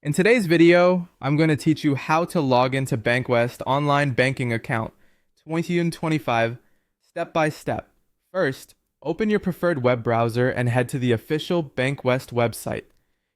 In today's video, I'm going to teach you how to log into Bankwest online banking account 2025 step by step. First, open your preferred web browser and head to the official Bankwest website.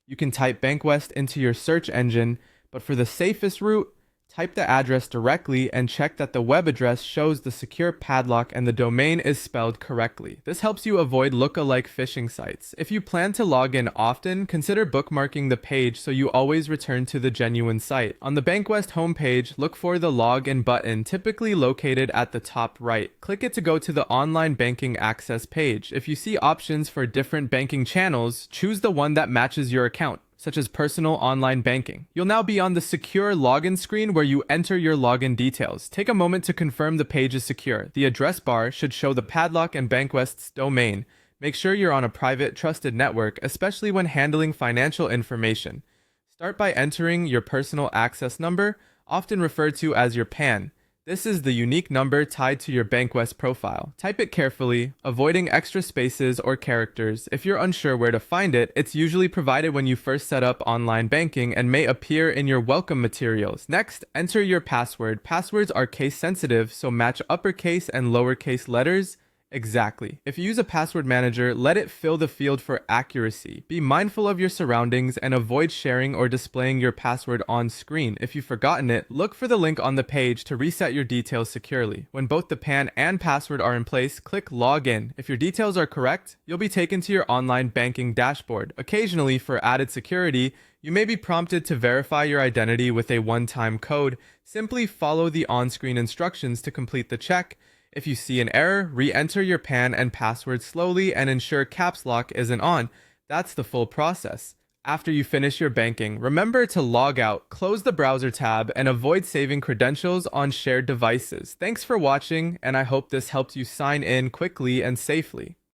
You can type Bankwest into your search engine, but for the safest route, type the address directly and check that the web address shows the secure padlock and the domain is spelled correctly. This helps you avoid look-alike phishing sites. If you plan to log in often, consider bookmarking the page so you always return to the genuine site. On the Bankwest homepage, look for the Login button, typically located at the top right. Click it to go to the online banking access page. If you see options for different banking channels, choose the one that matches your account, such as personal online banking. You'll now be on the secure login screen where you enter your login details. Take a moment to confirm the page is secure. The address bar should show the padlock and Bankwest's domain. Make sure you're on a private, trusted network, especially when handling financial information. Start by entering your personal access number, often referred to as your PAN. This is the unique number tied to your Bankwest profile. Type it carefully, avoiding extra spaces or characters. If you're unsure where to find it, it's usually provided when you first set up online banking and may appear in your welcome materials. Next, enter your password. Passwords are case sensitive, so match uppercase and lowercase letters exactly. If you use a password manager, let it fill the field for accuracy. Be mindful of your surroundings and avoid sharing or displaying your password on screen. If you've forgotten it, look for the link on the page to reset your details securely. When both the PAN and password are in place, click Login. If your details are correct, you'll be taken to your online banking dashboard. Occasionally, for added security, you may be prompted to verify your identity with a one-time code. Simply follow the on-screen instructions to complete the check. If you see an error, re-enter your PAN and password slowly and ensure caps lock isn't on. That's the full process. After you finish your banking, remember to log out, close the browser tab, and avoid saving credentials on shared devices. Thanks for watching, and I hope this helped you sign in quickly and safely.